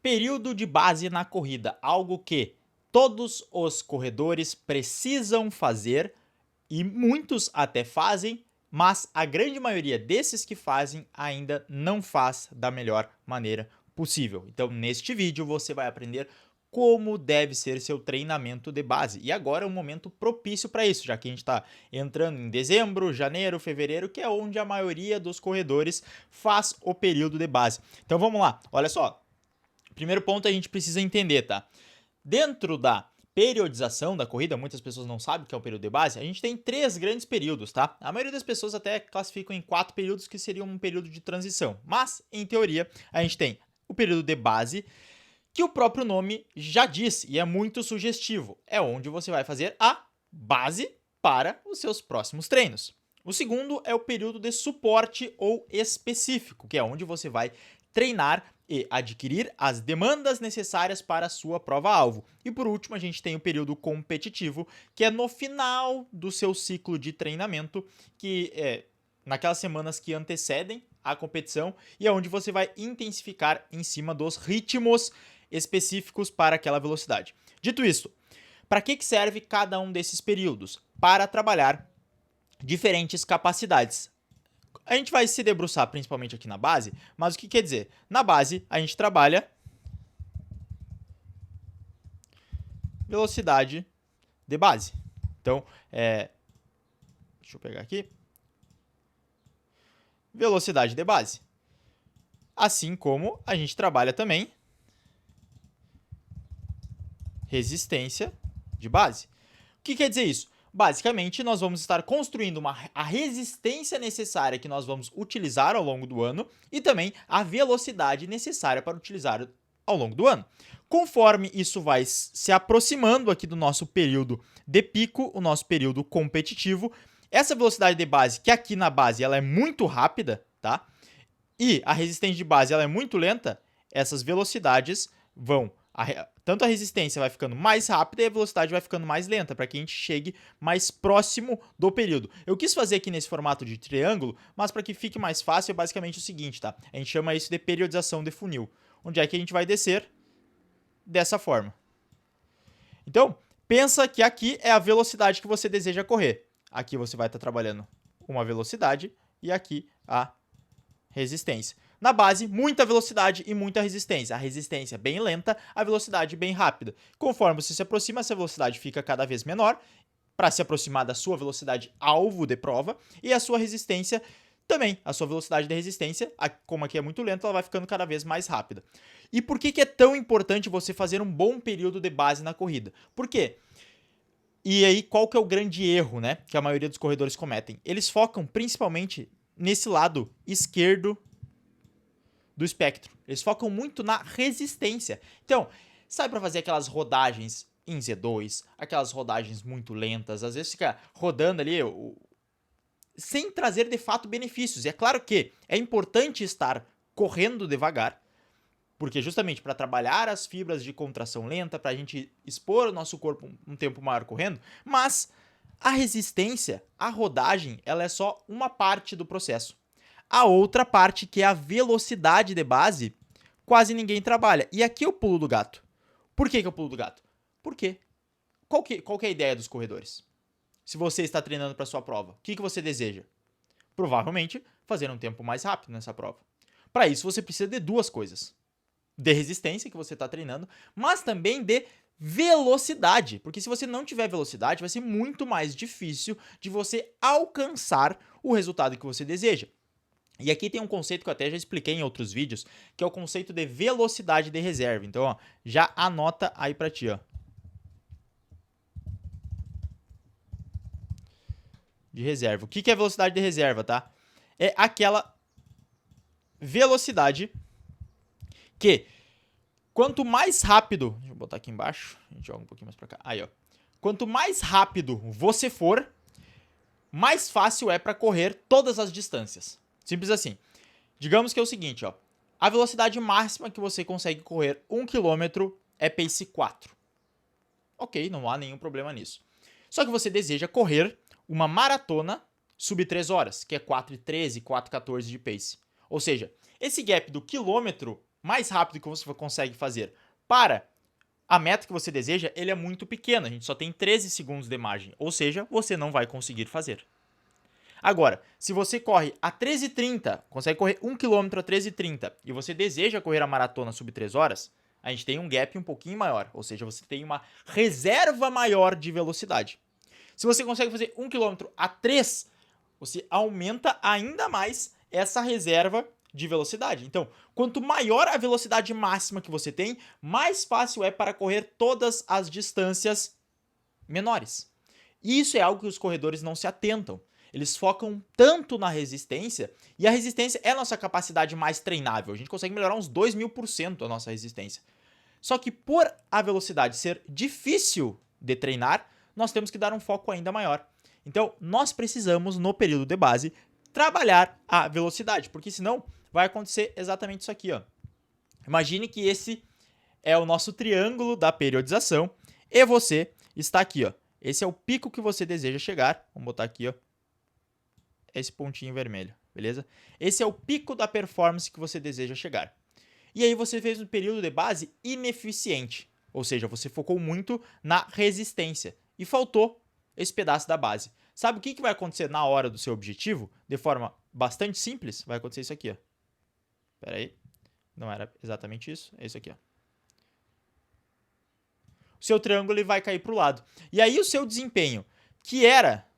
Período de base na corrida, algo que todos os corredores precisam fazer e muitos até fazem, mas a grande maioria desses que fazem ainda não faz da melhor maneira possível. Então, neste vídeo você vai aprender como deve ser seu treinamento de base. E agora é um momento propício para isso, já que a gente está entrando em dezembro, janeiro, fevereiro, que é onde a maioria dos corredores faz o período de base. Então vamos lá, olha só. Primeiro ponto a gente precisa entender, tá? Dentro da periodização da corrida, muitas pessoas não sabem o que é o período de base, a gente tem 3 grandes períodos, tá? A maioria das pessoas até classificam em 4 períodos, que seriam um período de transição. Mas, em teoria, a gente tem o período de base, que o próprio nome já diz e é muito sugestivo. É onde você vai fazer a base para os seus próximos treinos. O segundo é o período de suporte ou específico, que é onde você vai treinar e adquirir as demandas necessárias para a sua prova-alvo. E por último, a gente tem o período competitivo, que é no final do seu ciclo de treinamento, que é naquelas semanas que antecedem a competição e é onde você vai intensificar em cima dos ritmos específicos para aquela velocidade. Dito isso, para que serve cada um desses períodos? Para trabalhar diferentes capacidades. A gente vai se debruçar principalmente aqui na base, mas o que quer dizer? Na base, a gente trabalha velocidade de base. Então, deixa eu pegar aqui. Velocidade de base. Assim como a gente trabalha também resistência de base. O que quer dizer isso? Basicamente, nós vamos estar construindo a resistência necessária que nós vamos utilizar ao longo do ano e também a velocidade necessária para utilizar ao longo do ano. Conforme isso vai se aproximando aqui do nosso período de pico, o nosso período competitivo, essa velocidade de base, que aqui na base ela é muito rápida, tá? E a resistência de base ela é muito lenta, essas velocidades vão tanto a resistência vai ficando mais rápida e a velocidade vai ficando mais lenta, para que a gente chegue mais próximo do período. Eu quis fazer aqui nesse formato de triângulo, mas para que fique mais fácil é basicamente o seguinte, tá? A gente chama isso de periodização de funil, onde é que a gente vai descer dessa forma. Então, pensa que aqui é a velocidade que você deseja correr. Aqui você vai estar trabalhando uma velocidade e aqui a resistência. Na base, muita velocidade e muita resistência. A resistência bem lenta, a velocidade bem rápida. Conforme você se aproxima, essa velocidade fica cada vez menor, para se aproximar da sua velocidade alvo de prova, e a sua resistência também. A sua velocidade de resistência, como aqui é muito lenta, ela vai ficando cada vez mais rápida. E por que é tão importante você fazer um bom período de base na corrida? Por quê? E aí, qual que é o grande erro, né, que a maioria dos corredores cometem? Eles focam principalmente nesse lado esquerdo do espectro. Eles focam muito na resistência. Então, sai para fazer aquelas rodagens em Z2, aquelas rodagens muito lentas, às vezes fica rodando ali sem trazer de fato benefícios. E é claro que é importante estar correndo devagar, porque justamente para trabalhar as fibras de contração lenta, para a gente expor o nosso corpo um tempo maior correndo, mas a resistência, a rodagem, ela é só uma parte do processo. A outra parte, que é a velocidade de base, quase ninguém trabalha. E aqui é o pulo do gato. Por que é o pulo do gato? Por quê? Qual que é a ideia dos corredores? Se você está treinando para sua prova, o que você deseja? Provavelmente fazer um tempo mais rápido nessa prova. Para isso você precisa de duas coisas. De resistência, que você está treinando, mas também de velocidade. Porque se você não tiver velocidade, vai ser muito mais difícil de você alcançar o resultado que você deseja. E aqui tem um conceito que eu até já expliquei em outros vídeos, que é o conceito de velocidade de reserva. Então, ó, já anota aí pra ti, ó. De reserva. O que é velocidade de reserva, tá? É aquela velocidade que, quanto mais rápido... Deixa eu botar aqui embaixo. A gente joga um pouquinho mais pra cá. Aí, ó. Quanto mais rápido você for, mais fácil é pra correr todas as distâncias. Simples assim. Digamos que é o seguinte, ó. A velocidade máxima que você consegue correr 1 km é pace 4. Ok, não há nenhum problema nisso. Só que você deseja correr uma maratona sub 3 horas, que é 4,13, 4,14 de pace. Ou seja, esse gap do quilômetro mais rápido que você consegue fazer para a meta que você deseja, ele é muito pequeno. A gente só tem 13 segundos de margem, ou seja, você não vai conseguir fazer. Agora, se você corre a 13h30, consegue correr 1 km a 13h30 e você deseja correr a maratona sub 3 horas, a gente tem um gap um pouquinho maior, ou seja, você tem uma reserva maior de velocidade. Se você consegue fazer 1 km a 3, você aumenta ainda mais essa reserva de velocidade. Então, quanto maior a velocidade máxima que você tem, mais fácil é para correr todas as distâncias menores. E isso é algo que os corredores não se atentam. Eles focam tanto na resistência, e a resistência é a nossa capacidade mais treinável. A gente consegue melhorar uns 2000% a nossa resistência. Só que por a velocidade ser difícil de treinar, nós temos que dar um foco ainda maior. Então, nós precisamos, no período de base, trabalhar a velocidade, porque senão vai acontecer exatamente isso aqui, ó. Imagine que esse é o nosso triângulo da periodização e você está aqui, ó. Esse é o pico que você deseja chegar. Vamos botar aqui, ó, esse pontinho vermelho, beleza? Esse é o pico da performance que você deseja chegar. E aí você fez um período de base ineficiente, ou seja, você focou muito na resistência e faltou esse pedaço da base. Sabe o que vai acontecer na hora do seu objetivo? De forma bastante simples, vai acontecer isso aqui, ó. Pera aí, não era exatamente isso, é isso aqui, ó. O seu triângulo ele vai cair para o lado. E aí o seu desempenho, que era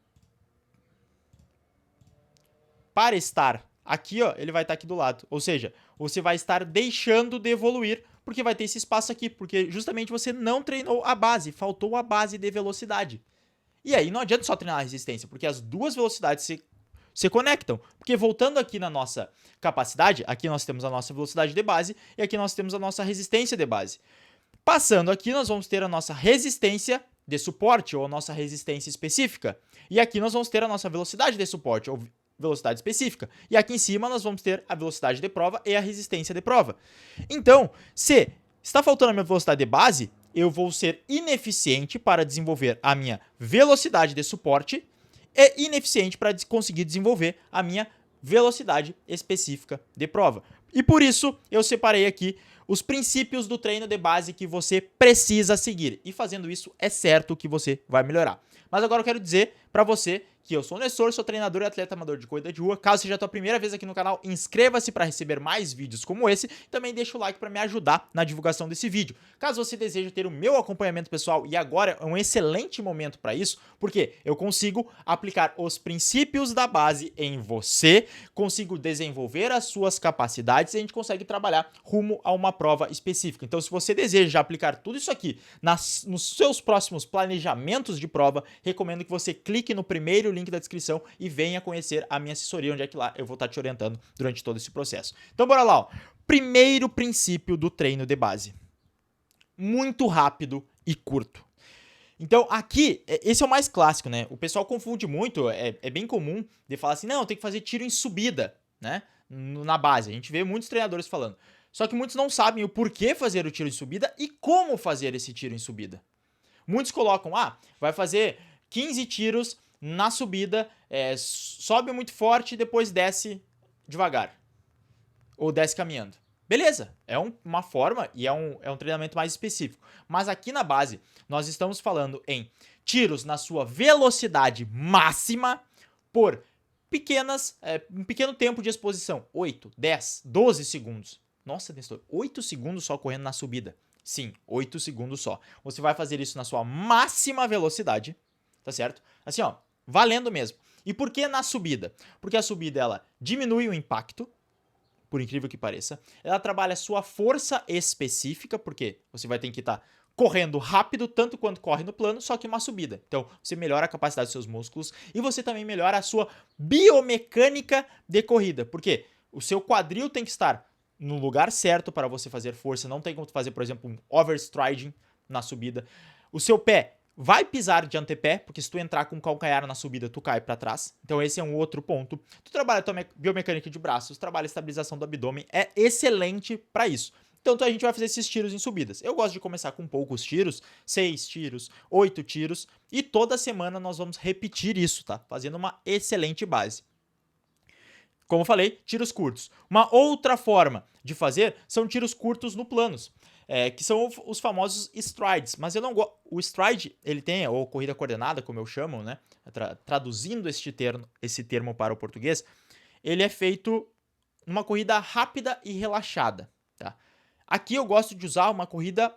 para estar aqui, ó, ele vai estar aqui do lado. Ou seja, você vai estar deixando de evoluir, porque vai ter esse espaço aqui, porque justamente você não treinou a base, faltou a base de velocidade. E aí não adianta só treinar a resistência, porque as duas velocidades se conectam. Porque voltando aqui na nossa capacidade, aqui nós temos a nossa velocidade de base e aqui nós temos a nossa resistência de base. Passando aqui, nós vamos ter a nossa resistência de suporte, ou a nossa resistência específica. E aqui nós vamos ter a nossa velocidade de suporte, ou velocidade específica. E aqui em cima nós vamos ter a velocidade de prova e a resistência de prova. Então, se está faltando a minha velocidade de base, eu vou ser ineficiente para desenvolver a minha velocidade de suporte e ineficiente para conseguir desenvolver a minha velocidade específica de prova. E por isso eu separei aqui os princípios do treino de base que você precisa seguir. E fazendo isso, é certo que você vai melhorar. Mas agora eu quero dizer para você que eu sou o Nessor, sou treinador e atleta amador de corrida de rua. Caso seja a tua primeira vez aqui no canal, inscreva-se para receber mais vídeos como esse e também deixa o like para me ajudar na divulgação desse vídeo. Caso você deseje ter o meu acompanhamento pessoal, e agora é um excelente momento para isso, porque eu consigo aplicar os princípios da base em você, consigo desenvolver as suas capacidades e a gente consegue trabalhar rumo a uma prova específica. Então, se você deseja aplicar tudo isso aqui nos seus próximos planejamentos de prova, recomendo que você clique no primeiro link da descrição e venha conhecer a minha assessoria, onde é que lá eu vou estar te orientando durante todo esse processo. Então bora lá, ó. Primeiro princípio do treino de base. Muito rápido e curto. Então aqui, esse é o mais clássico, né? O pessoal confunde muito, é bem comum de falar assim, não, tem que fazer tiro em subida, né? Na base, a gente vê muitos treinadores falando. Só que muitos não sabem o porquê fazer o tiro em subida e como fazer esse tiro em subida. Muitos colocam, vai fazer 15 tiros na subida, sobe muito forte e depois desce devagar. Ou desce caminhando. Beleza, é uma forma e é um treinamento mais específico. Mas aqui na base, nós estamos falando em tiros na sua velocidade máxima por um pequeno tempo de exposição. 8, 10, 12 segundos. Nossa, Nestor, 8 segundos só correndo na subida. Sim, 8 segundos só. Você vai fazer isso na sua máxima velocidade, tá certo? Assim, ó, valendo mesmo. E por que na subida? Porque a subida, ela diminui o impacto, por incrível que pareça. Ela trabalha a sua força específica, porque você vai ter que estar correndo rápido, tanto quanto corre no plano, só que uma subida. Então, você melhora a capacidade dos seus músculos e você também melhora a sua biomecânica de corrida. Porque o seu quadril tem que estar no lugar certo para você fazer força. Não tem como fazer, por exemplo, um overstriding na subida. O seu pé vai pisar de antepé, porque se tu entrar com o calcanhar na subida, tu cai para trás. Então esse é um outro ponto. Tu trabalha a tua biomecânica de braços, trabalha a estabilização do abdômen, é excelente para isso. Então a gente vai fazer esses tiros em subidas. Eu gosto de começar com poucos tiros, 6 tiros, 8 tiros, e toda semana nós vamos repetir isso, tá? Fazendo uma excelente base. Como eu falei, tiros curtos. Uma outra forma de fazer são tiros curtos no planos, que são os famosos strides. Mas eu não gosto. O stride, ele tem, ou corrida coordenada, como eu chamo, né? Traduzindo esse termo para o português, ele é feito numa corrida rápida e relaxada. Tá? Aqui eu gosto de usar uma corrida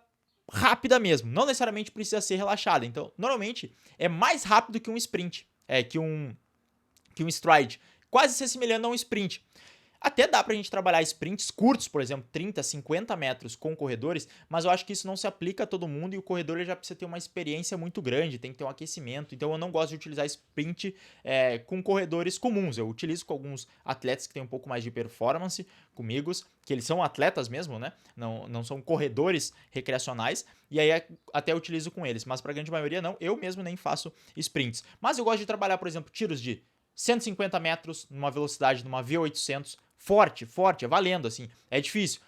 rápida mesmo. Não necessariamente precisa ser relaxada. Então, normalmente, é mais rápido que um sprint. Que um stride. Quase se assemelhando a um sprint. Até dá pra gente trabalhar sprints curtos, por exemplo, 30, 50 metros com corredores, mas eu acho que isso não se aplica a todo mundo e o corredor ele já precisa ter uma experiência muito grande, tem que ter um aquecimento. Então eu não gosto de utilizar sprint com corredores comuns. Eu utilizo com alguns atletas que têm um pouco mais de performance comigo, que eles são atletas mesmo, né? Não são corredores recreacionais, e aí até utilizo com eles, mas pra grande maioria não, eu mesmo nem faço sprints. Mas eu gosto de trabalhar, por exemplo, tiros de 150 metros numa velocidade numa V800, forte, é valendo, assim, é difícil.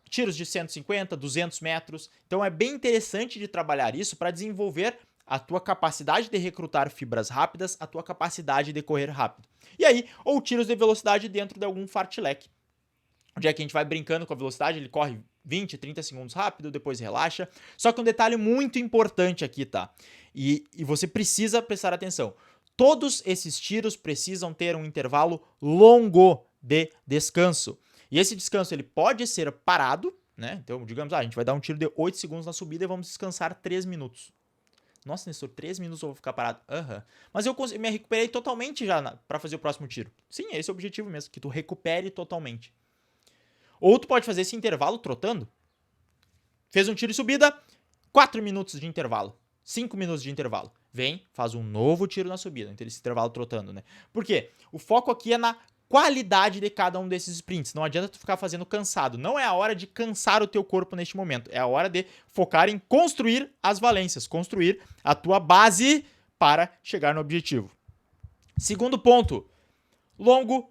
Tiros de 150, 200 metros, então é bem interessante de trabalhar isso para desenvolver a tua capacidade de recrutar fibras rápidas, a tua capacidade de correr rápido. E aí, ou tiros de velocidade dentro de algum fartlek, onde é que a gente vai brincando com a velocidade, ele corre 20, 30 segundos rápido, depois relaxa. Só que um detalhe muito importante aqui, tá? E você precisa prestar atenção. Todos esses tiros precisam ter um intervalo longo de descanso. E esse descanso ele pode ser parado, né? Então, digamos, a gente vai dar um tiro de 8 segundos na subida e vamos descansar 3 minutos. Nossa, Nestor, 3 minutos eu vou ficar parado. Mas eu me recuperei totalmente já para fazer o próximo tiro. Sim, esse é o objetivo mesmo, que tu recupere totalmente. Ou tu pode fazer esse intervalo trotando. Fez um tiro de subida, 4 minutos de intervalo. 5 minutos de intervalo. Vem, faz um novo tiro na subida. Então, esse intervalo trotando, né? Por quê? O foco aqui é na qualidade de cada um desses sprints. Não adianta tu ficar fazendo cansado. Não é a hora de cansar o teu corpo neste momento. É a hora de focar em construir as valências. Construir a tua base para chegar no objetivo. Segundo ponto. Longo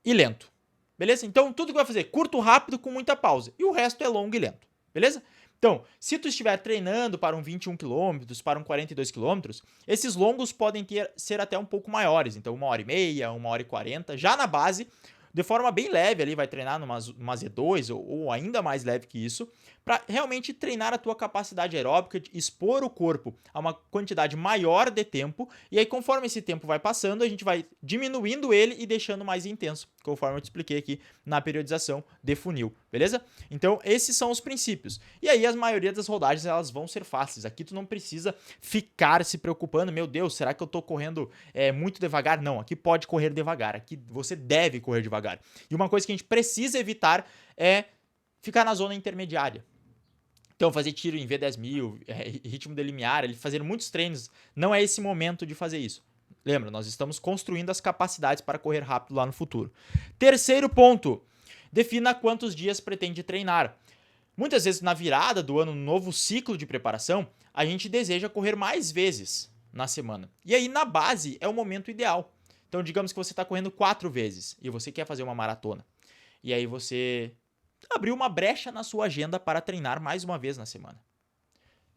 e lento. Beleza? Então, tudo que vai fazer curto, rápido, com muita pausa. E o resto é longo e lento. Beleza? Então, se tu estiver treinando para um 21 km, para um 42 km, esses longos podem ser até um pouco maiores. Então, 1h30, 1h40. Já na base, de forma bem leve ali, vai treinar numa Z2 ou ainda mais leve que isso, para realmente treinar a tua capacidade aeróbica, expor o corpo a uma quantidade maior de tempo, e aí conforme esse tempo vai passando, a gente vai diminuindo ele e deixando mais intenso, conforme eu te expliquei aqui na periodização de funil, beleza? Então, esses são os princípios. E aí, a maioria das rodagens, elas vão ser fáceis. Aqui tu não precisa ficar se preocupando, meu Deus, será que eu tô correndo muito devagar? Não, aqui pode correr devagar, aqui você deve correr devagar. E uma coisa que a gente precisa evitar é ficar na zona intermediária. Então, fazer tiro em V10.000, ritmo de limiar, fazer muitos treinos, não é esse momento de fazer isso. Lembra, nós estamos construindo as capacidades para correr rápido lá no futuro. Terceiro ponto, defina quantos dias pretende treinar. Muitas vezes na virada do ano, no novo ciclo de preparação, a gente deseja correr mais vezes na semana. E aí na base é o momento ideal. Então digamos que você está correndo 4 vezes e você quer fazer uma maratona. E aí você abriu uma brecha na sua agenda para treinar mais uma vez na semana.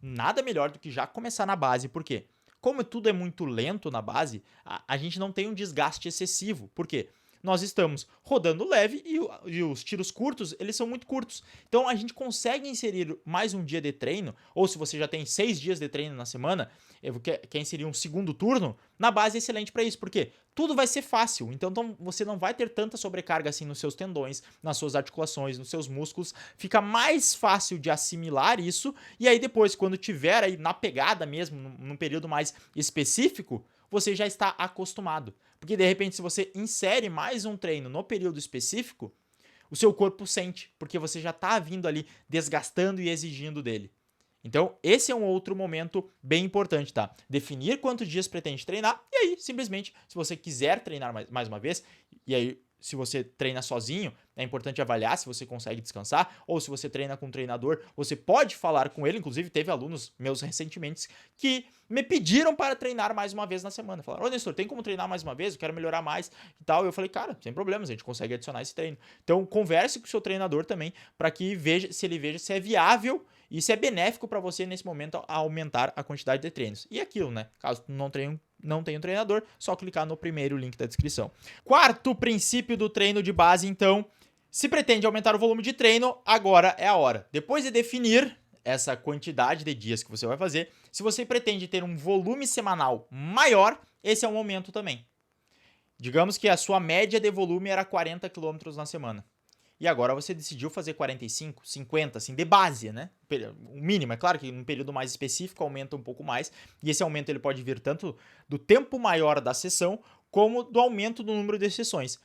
Nada melhor do que já começar na base, por quê? Como tudo é muito lento na base, a gente não tem um desgaste excessivo. Por quê? Nós estamos rodando leve e os tiros curtos, eles são muito curtos. Então, a gente consegue inserir mais um dia de treino, ou se você já tem 6 dias de treino na semana, quer inserir um segundo turno, na base é excelente para isso. Por quê? Tudo vai ser fácil, então você não vai ter tanta sobrecarga assim nos seus tendões, nas suas articulações, nos seus músculos. Fica mais fácil de assimilar isso, e aí depois, quando tiver aí na pegada mesmo, num período mais específico, você já está acostumado. Porque de repente, se você insere mais um treino no período específico, o seu corpo sente, porque você já está vindo ali desgastando e exigindo dele. Então, esse é um outro momento bem importante, tá? Definir quantos dias pretende treinar, e aí, simplesmente, se você quiser treinar mais uma vez, e aí, se você treina sozinho, é importante avaliar se você consegue descansar, ou se você treina com um treinador, você pode falar com ele. Inclusive, teve alunos meus recentemente que me pediram para treinar mais uma vez na semana. Falaram, ô Nestor, tem como treinar mais uma vez? Eu quero melhorar mais e tal. E eu falei, cara, sem problemas, a gente consegue adicionar esse treino. Então, converse com o seu treinador também, para que ele veja se é viável e se é benéfico para você nesse momento aumentar a quantidade de treinos. E aquilo, né? Caso tu não treine não tem um treinador, só clicar no primeiro link da descrição. Quarto princípio do treino de base, então, se pretende aumentar o volume de treino, agora é a hora. Depois de definir essa quantidade de dias que você vai fazer, se você pretende ter um volume semanal maior, esse é o momento também. Digamos que a sua média de volume era 40 km na semana. E agora você decidiu fazer 45, 50, assim, de base, né? O mínimo, é claro que num período mais específico aumenta um pouco mais, e esse aumento ele pode vir tanto do tempo maior da sessão, como do aumento do número de sessões.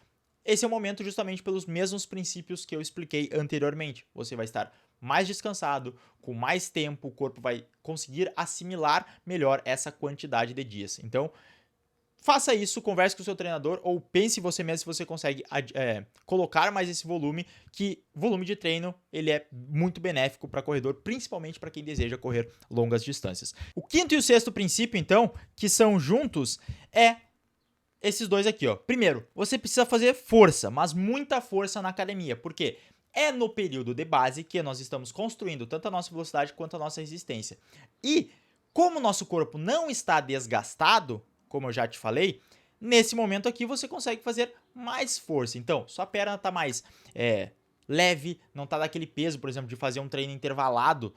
Esse é o momento justamente pelos mesmos princípios que eu expliquei anteriormente. Você vai estar mais descansado, com mais tempo, o corpo vai conseguir assimilar melhor essa quantidade de dias. Então, faça isso, converse com o seu treinador ou pense você mesmo se você consegue colocar mais esse volume, que volume de treino ele é muito benéfico para corredor, principalmente para quem deseja correr longas distâncias. O quinto e o sexto princípio, então, que são juntos, é esses dois aqui, ó. Primeiro, você precisa fazer força, mas muita força na academia, porque é no período de base que nós estamos construindo tanto a nossa velocidade quanto a nossa resistência. E como o nosso corpo não está desgastado, como eu já te falei, nesse momento aqui você consegue fazer mais força. Então, sua perna está mais leve, não está daquele peso, por exemplo, de fazer um treino intervalado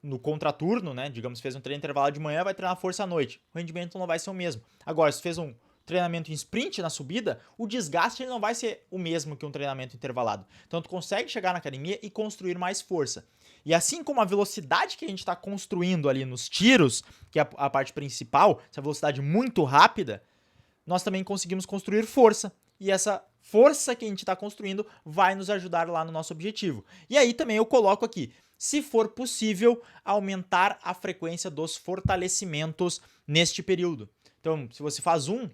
no contraturno, né? Digamos, fez um treino intervalado de manhã, vai treinar força à noite. O rendimento não vai ser o mesmo. Agora, se fez um treinamento em sprint na subida, o desgaste ele não vai ser o mesmo que um treinamento intervalado. Então, tu consegue chegar na academia e construir mais força. E assim como a velocidade que a gente está construindo ali nos tiros, que é a parte principal, essa velocidade muito rápida, nós também conseguimos construir força. E essa força que a gente está construindo vai nos ajudar lá no nosso objetivo. E aí também eu coloco aqui, se for possível, aumentar a frequência dos fortalecimentos neste período. Então, se você faz um,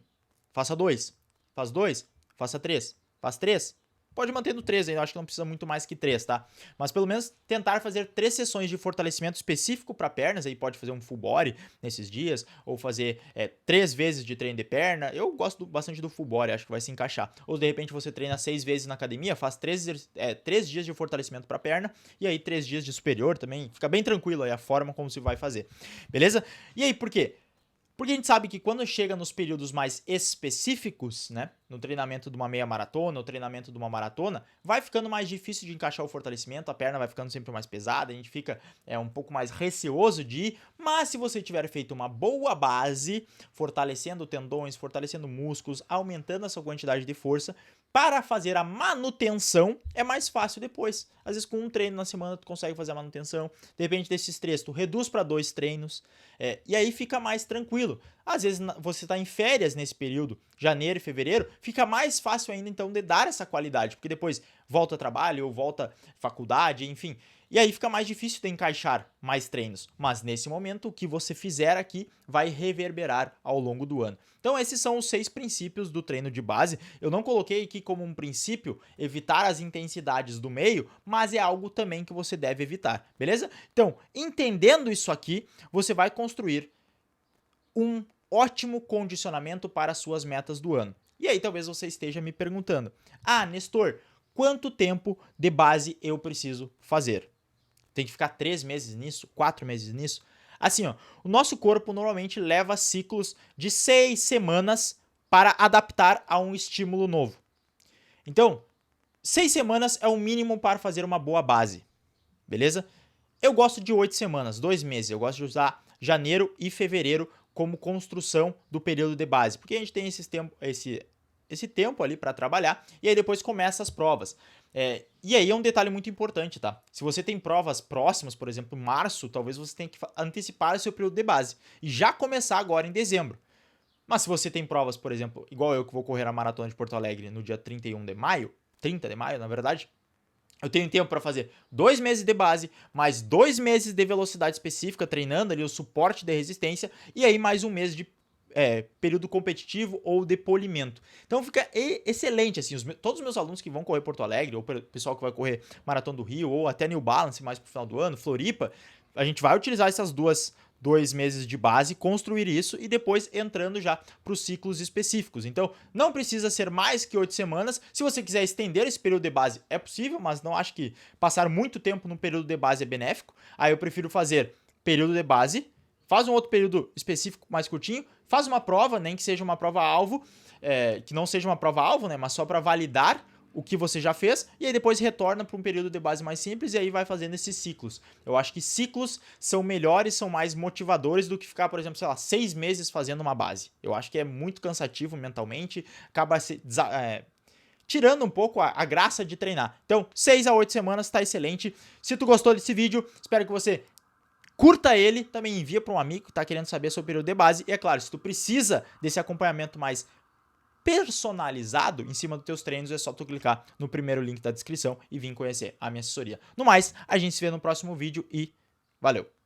faça dois. Faz dois, faça três. Faz três. Pode manter no 3 aí, eu acho que não precisa muito mais que 3, tá? Mas pelo menos tentar fazer 3 sessões de fortalecimento específico para pernas, aí pode fazer um full body nesses dias, ou fazer 3 vezes de treino de perna. Eu gosto bastante do full body, acho que vai se encaixar. Ou de repente você treina 6 vezes na academia, faz 3 dias de fortalecimento para perna, e aí 3 dias de superior também. Fica bem tranquilo aí a forma como se vai fazer, beleza? E aí, por quê? Porque a gente sabe que quando chega nos períodos mais específicos, né, no treinamento de uma meia maratona, ou treinamento de uma maratona, vai ficando mais difícil de encaixar o fortalecimento, a perna vai ficando sempre mais pesada, a gente fica um pouco mais receoso de ir, mas se você tiver feito uma boa base, fortalecendo tendões, fortalecendo músculos, aumentando a sua quantidade de força, para fazer a manutenção é mais fácil depois. Às vezes com um treino na semana tu consegue fazer a manutenção, de repente desses 3 tu reduz para 2 treinos, e aí fica mais tranquilo. Às vezes você está em férias nesse período, janeiro e fevereiro, fica mais fácil ainda então de dar essa qualidade, porque depois volta trabalho ou volta faculdade, enfim. E aí fica mais difícil de encaixar mais treinos. Mas nesse momento, o que você fizer aqui vai reverberar ao longo do ano. Então esses são os 6 princípios do treino de base. Eu não coloquei aqui como um princípio evitar as intensidades do meio, mas é algo também que você deve evitar, beleza? Então, entendendo isso aqui, você vai construir um ótimo condicionamento para as suas metas do ano. E aí talvez você esteja me perguntando: ah, Nestor, quanto tempo de base eu preciso fazer? Tem que ficar 3 meses nisso? 4 meses nisso? Assim, ó, o nosso corpo normalmente leva ciclos de 6 semanas para adaptar a um estímulo novo. Então, 6 semanas é o mínimo para fazer uma boa base, beleza? Eu gosto de 8 semanas, 2 meses. Eu gosto de usar janeiro e fevereiro como construção do período de base, porque a gente tem esse tempo ali para trabalhar, e aí depois começa as provas. E aí é um detalhe muito importante, tá? Se você tem provas próximas, por exemplo, março, talvez você tenha que antecipar o seu período de base e já começar agora em dezembro. Mas se você tem provas, por exemplo, igual eu que vou correr a Maratona de Porto Alegre no dia 31 de maio, 30 de maio, na verdade, eu tenho tempo para fazer 2 meses de base, mais 2 meses de velocidade específica, treinando ali o suporte de resistência, e aí mais um mês de período competitivo ou de polimento. Então fica excelente, assim, todos os meus alunos que vão correr Porto Alegre, ou o pessoal que vai correr Maratona do Rio, ou até New Balance mais pro final do ano, Floripa, a gente vai utilizar essas 2 meses de base, construir isso e depois entrando já para os ciclos específicos. Então, não precisa ser mais que 8 semanas. Se você quiser estender esse período de base, é possível, mas não acho que passar muito tempo no período de base é benéfico. Aí eu prefiro fazer período de base, faz um outro período específico mais curtinho, faz uma prova, nem que seja uma prova-alvo, que não seja uma prova-alvo, né, mas só para validar o que você já fez, e aí depois retorna para um período de base mais simples, e aí vai fazendo esses ciclos. Eu acho que ciclos são melhores, são mais motivadores do que ficar, por exemplo, sei lá, 6 meses fazendo uma base. Eu acho que é muito cansativo mentalmente, acaba tirando um pouco a graça de treinar. Então, 6 a 8 semanas está excelente. Se tu gostou desse vídeo, espero que você curta ele, também envia para um amigo que está querendo saber sobre o período de base. E é claro, se tu precisa desse acompanhamento mais personalizado em cima dos teus treinos, é só tu clicar no primeiro link da descrição e vir conhecer a minha assessoria. No mais, a gente se vê no próximo vídeo e valeu!